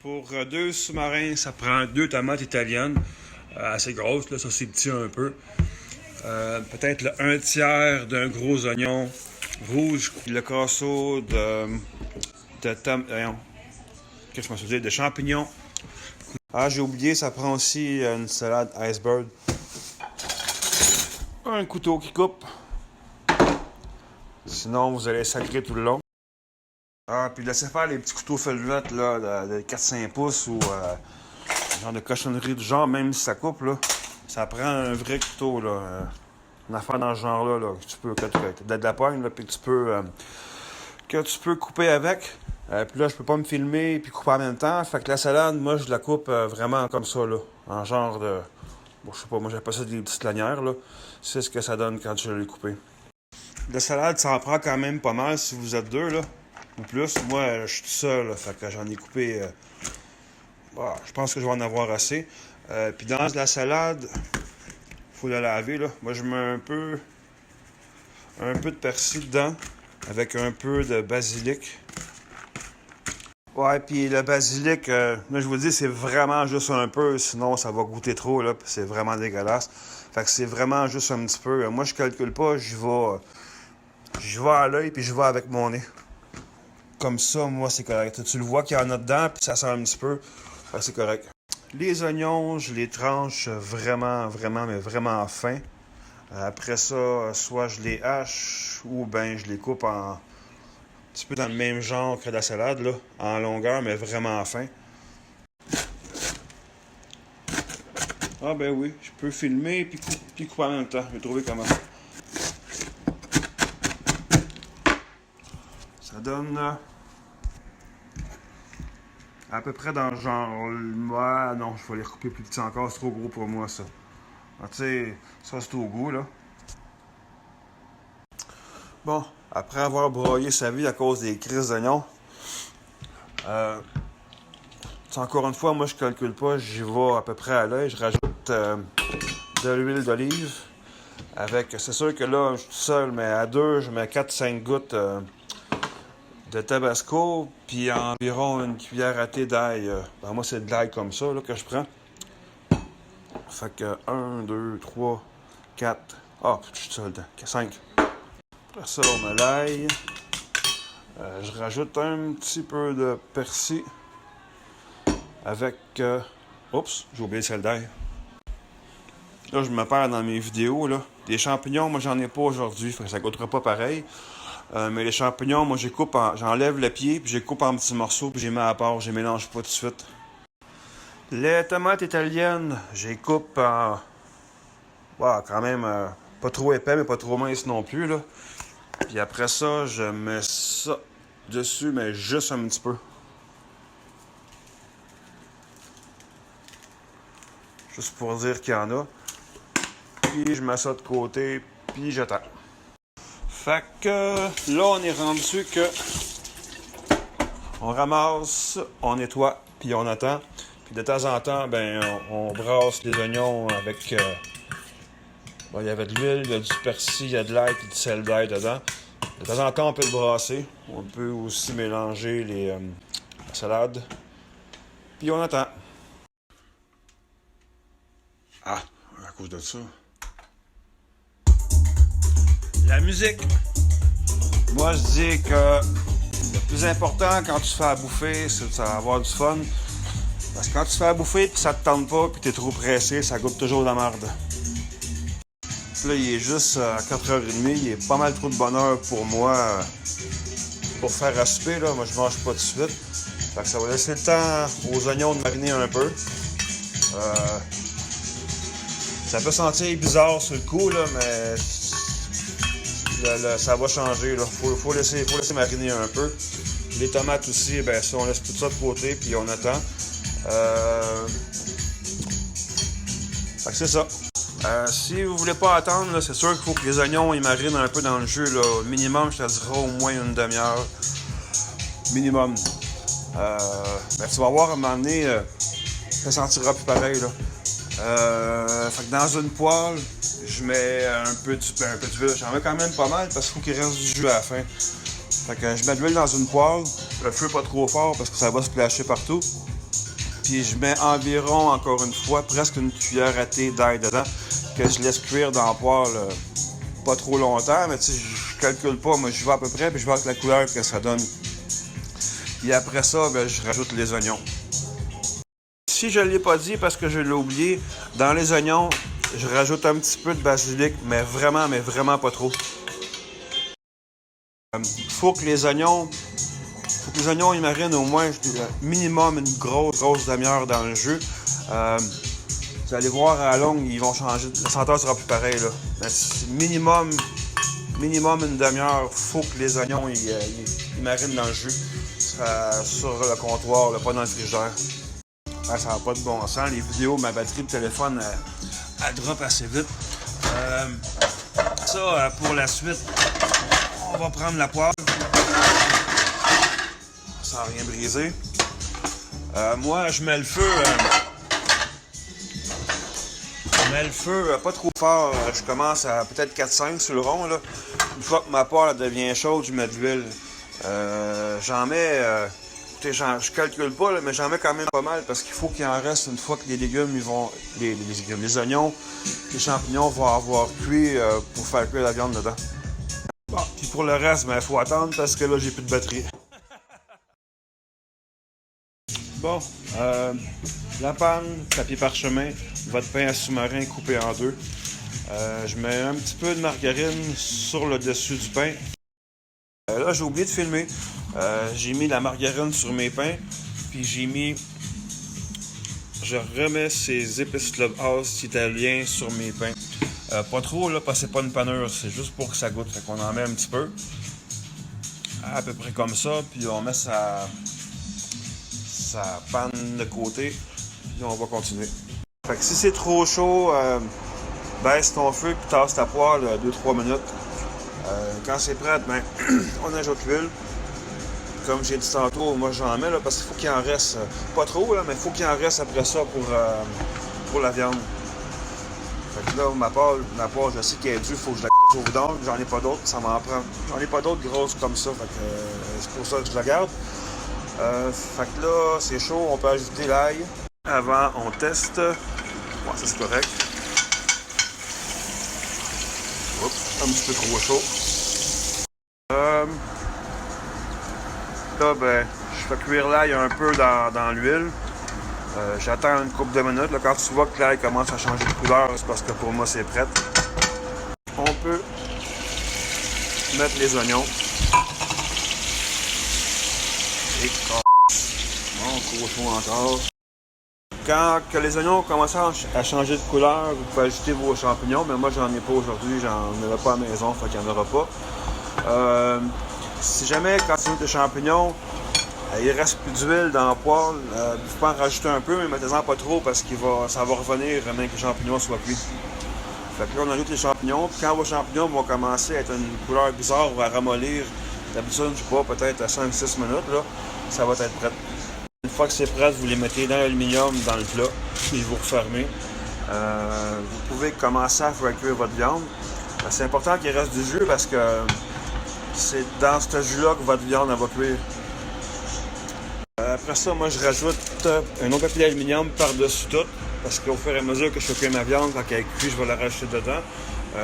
Pour deux sous-marins, ça prend deux tomates italiennes, assez grosses, là, ça c'est petit un peu. Peut-être le un tiers d'un gros oignon rouge, le casseau qu'est-ce que je me dire, de champignons. Ah, j'ai oublié, ça prend aussi une salade iceberg. Un couteau qui coupe. Sinon, vous allez sacrer tout le long. Ah, puis laissez faire les petits couteaux felvettes là, de 4-5 pouces ou genre de cochonnerie du genre, même si ça coupe, là. Ça prend un vrai couteau, là. Une affaire dans ce genre-là, là, que tu peux, que tu as de la poigne, là, puis que tu peux couper avec. Puis là, je peux pas me filmer puis couper en même temps. Fait que la salade, moi, je la coupe vraiment comme ça, là. En genre de... Bon, je sais pas, moi, j'appelle ça des petites lanières, là. C'est ce que ça donne quand je l'ai coupé. La salade, ça en prend quand même pas mal si vous êtes deux, là. Ou plus. Moi, je suis tout seul, là, fait que j'en ai coupé... je pense que je vais en avoir assez. Puis dans la salade, faut la laver, là. Moi, je mets un peu de persil dedans, avec un peu de basilic. Ouais, puis le basilic, là, je vous dis, c'est vraiment juste un peu, sinon ça va goûter trop, là, puis c'est vraiment dégueulasse. Fait que c'est vraiment juste un petit peu. Moi, je calcule pas, j'y vais à l'œil, puis je vais avec mon nez. Comme ça, moi, c'est correct. Tu le vois qu'il y en a dedans, puis ça sent un petit peu. Fait que c'est correct. Les oignons, je les tranche vraiment, mais vraiment fin. Après ça, soit je les hache, ou ben je les coupe en... un petit peu dans le même genre que la salade, là, en longueur, mais vraiment fin. Ah ben oui, je peux filmer puis couper en même temps. Je vais trouver comment. Ça donne à peu près dans le genre... Ouais, non, je vais les recouper plus petits encore, c'est trop gros pour moi, ça. Ah, tu sais, ça c'est au goût, là. Bon, après avoir broyé sa vie à cause des crises d'oignons, encore une fois, moi je calcule pas, j'y vais à peu près à l'œil. Je rajoute de l'huile d'olive. C'est sûr que là, je suis tout seul, mais à deux, je mets 4-5 gouttes de tabasco, puis environ une cuillère à thé d'ail. Moi, c'est de l'ail comme ça là, que je prends. Fait que 1, 2, 3, 4. Ah, je suis seul dedans. 5. Après ça, on met l'ail. Je rajoute un petit peu de persil avec... Oups, j'ai oublié le sel d'ail. Là, je me perds dans mes vidéos, là. Des champignons, moi, j'en ai pas aujourd'hui, fait que ça goûtera pas pareil. Mais les champignons, moi, j'enlève le pied, puis je les coupe en petits morceaux, puis je les mets à part, je les mélange pas tout de suite. Les tomates italiennes, je les coupe en... quand même, pas trop épais, mais pas trop mince non plus, là. Puis après ça, je mets ça dessus, mais juste un petit peu. Juste pour dire qu'il y en a. Puis je mets ça de côté, puis j'attends. Fait que là, on est rendu que on ramasse, on nettoie, puis on attend. Puis de temps en temps, ben on brasse les oignons avec... il y avait de l'huile, il y a du persil, il y a de l'ail, puis du sel d'ail dedans. De temps en temps, on peut le brasser. On peut aussi mélanger la salade. Puis on attend. Ah, à cause de ça. La musique. Moi, je dis que le plus important quand tu fais à bouffer, c'est de avoir du fun. Parce que quand tu fais à bouffer et que ça te tente pas et que t'es trop pressé, ça goûte toujours de la merde. Là, il est juste à 4h30, il est pas mal trop de bonheur pour moi pour faire à souper. Là. Moi, je mange pas tout de suite. Fait que ça va laisser le temps aux oignons de mariner un peu. Ça peut sentir bizarre sur le coup, là, mais ça va changer. Là. Faut laisser mariner un peu. Les tomates aussi, ben ça, on laisse tout ça de côté puis on attend. Fait que c'est ça. Si vous voulez pas attendre, là, c'est sûr qu'il faut que les oignons ils marinent un peu dans le jus. Là. Au minimum, je te dirais au moins une demi-heure. Minimum. Tu vas voir à un moment donné, ça sentira plus pareil. Là. Fait que dans une poêle, je mets un peu d'huile. J'en mets quand même pas mal parce qu'il faut qu'il reste du jus à la fin. Fait que je mets de l'huile dans une poêle. Le feu pas trop fort parce que ça va se splasher partout. Puis je mets environ, encore une fois, presque une cuillère à thé d'ail dedans, que je laisse cuire dans le poêle pas trop longtemps, mais tu sais, je calcule pas, moi je vais à peu près, puis je vois avec la couleur que ça donne. Et après ça, ben, je rajoute les oignons. Si je ne l'ai pas dit parce que je l'ai oublié, dans les oignons, je rajoute un petit peu de basilic, mais vraiment pas trop. Faut que les oignons ils marinent au moins minimum une grosse demi-heure dans le jus. Vous allez voir à la longue, ils vont changer. La senteur sera plus pareille là. Mais minimum une demi-heure. Faut que les oignons ils marinent dans le jus. Sur le comptoir, là, pas dans le frigidaire. Ah, ça n'a pas de bon sens. Les vidéos, ma batterie de téléphone, elle drop assez vite. Pour la suite, on va prendre la poêle. Sans rien briser. Moi, je mets le feu. Pas trop fort. Je commence à peut-être 4-5 sur le rond. Là. Une fois que ma poêle devient chaude, je mets de l'huile. J'en mets. Je calcule pas, là, mais j'en mets quand même pas mal parce qu'il faut qu'il en reste une fois que les légumes, les oignons, les champignons vont avoir cuit pour faire cuire la viande dedans. Bon, puis pour le reste, il faut attendre parce que là, j'ai plus de batterie. Bon, la panne, papier parchemin, votre pain à sous-marin coupé en deux. Je mets un petit peu de margarine sur le dessus du pain. Là, j'ai oublié de filmer. J'ai mis la margarine sur mes pains, puis je remets ces épices Clubhouse italiens sur mes pains. Pas trop, là, parce que c'est pas une panure, c'est juste pour que ça goûte. Fait qu'on en met un petit peu. À peu près comme ça, puis on met sa panne de côté, puis on va continuer. Fait que si c'est trop chaud, baisse ton feu, puis tasse ta poêle 2-3 minutes. Quand c'est prêt, ben, on ajoute l'huile. Comme j'ai dit tantôt, moi j'en mets là, parce qu'il faut qu'il en reste, pas trop, là, mais il faut qu'il en reste après ça pour la viande. Fait que là, ma poêle, je sais qu'elle est due, il faut que je la cuise au vidange, j'en ai pas d'autres, ça m'en prend. J'en ai pas d'autres grosses comme ça, fait que c'est pour ça que je la garde. Fait que là, c'est chaud, on peut ajouter l'ail. Avant, on teste. Ouais, ça c'est correct. Oups, un petit peu trop chaud. Là, ben, je fais cuire l'ail un peu dans l'huile. J'attends une couple de minutes. Là, quand tu vois que l'ail commence à changer de couleur, c'est parce que pour moi, c'est prêt. On peut mettre les oignons. Et bon, cochon encore. Quand que les oignons commencent à changer de couleur, vous pouvez ajouter vos champignons, mais moi, j'en ai pas aujourd'hui. J'en ai pas à la maison, fait qu'il n'y en aura pas. Si jamais, quand tu mets des champignons, il reste plus d'huile dans la poêle, vous pouvez en rajouter un peu, mais mettez-en pas trop parce que ça va revenir même que les champignons soient cuits. Fait que là, on ajoute les champignons, puis quand vos champignons vont commencer à être une couleur bizarre ou à ramollir, d'habitude, je sais pas, peut-être à 5-6 minutes, là, ça va être prêt. Une fois que c'est prêt, vous les mettez dans l'aluminium, dans le plat, puis vous refermez. Vous pouvez commencer à faire cuire votre viande. C'est important qu'il reste du jus parce que c'est dans ce jus-là que votre viande va cuire. Après ça, moi, je rajoute un autre papier d'aluminium par-dessus tout. Parce qu'au fur et à mesure que je fais cuire ma viande, quand elle est cuite, je vais la rajouter dedans.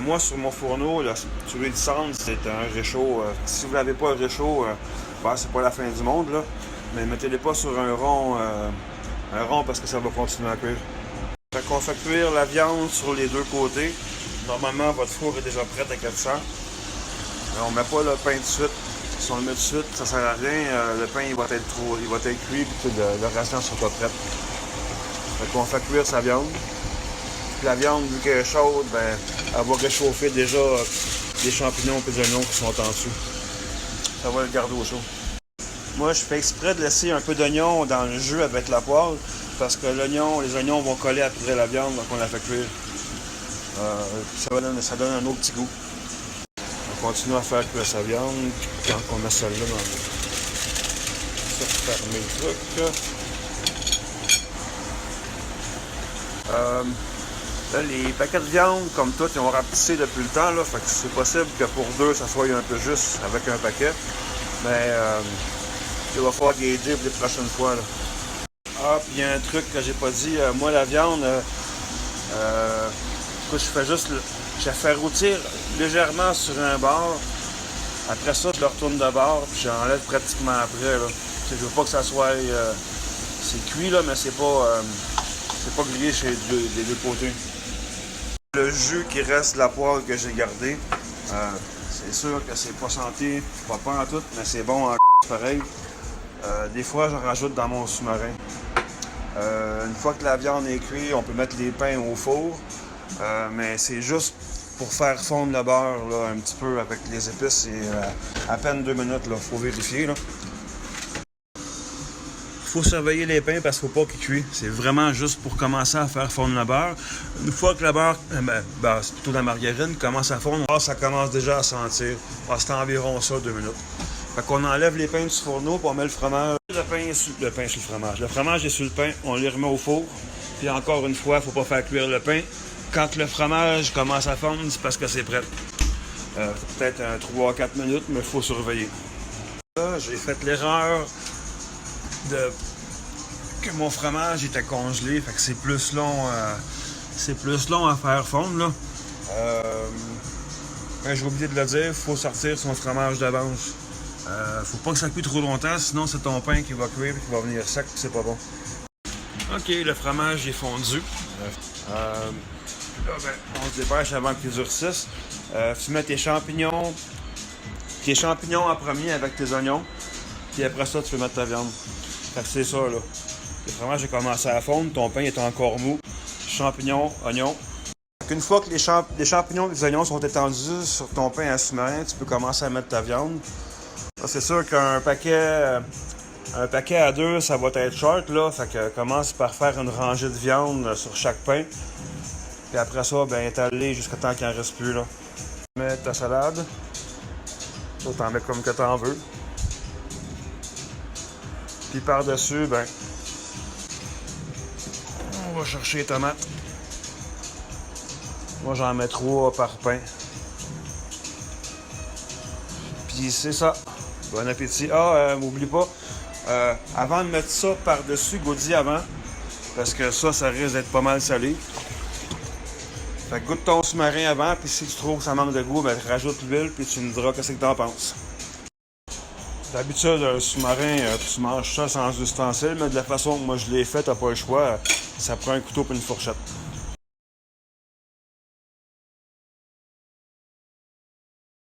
Moi, sur mon fourneau, là, celui de cendre, c'est un réchaud. Si vous n'avez pas un réchaud, c'est pas la fin du monde, là. Mais mettez-les pas sur un rond parce que ça va continuer à cuire. Fait qu'on fait cuire la viande sur les deux côtés. Normalement, votre four est déjà prêt à 400. On ne met pas le pain de suite. Si on le met de suite, ça sert à rien. Le pain il va être cuit et le restant ne sera pas prêt. Fait qu'on fait cuire sa viande. Puis la viande, vu qu'elle est chaude, ben, elle va réchauffer déjà les champignons et les oignons qui sont en dessous. Ça va le garder au chaud. Moi, je fais exprès de laisser un peu d'oignon dans le jus avec la poêle parce que les oignons vont coller après la viande quand on la fait cuire. Ça donne un autre petit goût. On continue à faire cuire sa viande quand on met celle-là dans le... Ça, fermer le truc. Là, les paquets de viande, comme tout, ils ont rapetissé depuis le temps. Là, fait que c'est possible que pour deux, ça soit un peu juste avec un paquet. Mais il va falloir gager pour les prochaines fois. Là. Ah, puis il y a un truc que j'ai pas dit. Moi, la viande, je fais juste je la fais rôtir légèrement sur un bord. Après ça, je le retourne de bord, puis j'enlève pratiquement après. Là. Je veux pas que ça soit... c'est cuit, là, mais c'est pas grillé chez les deux côtés. Le jus qui reste de la poêle que j'ai gardé, c'est sûr que c'est pas santé, pas en tout, mais c'est bon en pareil. Des fois, j'en rajoute dans mon sous-marin. Une fois que la viande est cuite, on peut mettre les pains au four, mais c'est juste pour faire fondre le beurre là, un petit peu avec les épices. C'est à peine 2 minutes, il faut vérifier. Là. Il faut surveiller les pains parce qu'il ne faut pas qu'ils cuisent. C'est vraiment juste pour commencer à faire fondre le beurre. Une fois que le beurre, c'est plutôt la margarine, commence à fondre, ça commence déjà à sentir. C'est environ ça, 2 minutes. Fait qu'on enlève les pains du fourneau, puis on met le fromage. Le pain sur le fromage. Le fromage est sur le pain, on les remet au four. Puis encore une fois, il ne faut pas faire cuire le pain. Quand le fromage commence à fondre, c'est parce que c'est prêt. Peut-être 3-4 minutes, mais il faut surveiller. Là, j'ai fait l'erreur que mon fromage était congelé, fait que c'est plus long à faire fondre. Là. J'ai oublié de le dire, il faut sortir son fromage d'avance. Faut pas que ça cuise trop longtemps, sinon c'est ton pain qui va cuire et qui va venir sec, c'est pas bon. Ok, le fromage est fondu. Là, on se dépêche avant qu'il durcisse. Tu mets tes champignons en premier avec tes oignons, puis après ça, tu peux mettre ta viande. Fait que c'est ça, là. Le fromage a commencé à fondre, ton pain est encore mou. Champignons, oignons. Une fois que les champignons et les oignons sont étendus sur ton pain à sous-marin, tu peux commencer à mettre ta viande. Là, c'est sûr qu'un paquet à 2, ça va être short, là. Fait que commence par faire une rangée de viande sur chaque pain. Puis après ça, étaler jusqu'à temps qu'il n'en reste plus, là. Tu mets ta salade. Tu t'en mets comme que t'en veux. Puis par-dessus, on va chercher les tomates. Moi, j'en mets 3 par pain. Puis c'est ça. Bon appétit. M'oublie pas, avant de mettre ça par-dessus, goûte-y avant. Parce que ça risque d'être pas mal salé. Fait que goûte ton sous-marin avant, puis si tu trouves que ça manque de goût, rajoute l'huile, puis tu me diras qu'est-ce que t'en penses. D'habitude, un sous-marin, tu manges ça sans ustensile, mais de la façon que moi je l'ai fait, t'as pas le choix. Ça prend un couteau et une fourchette.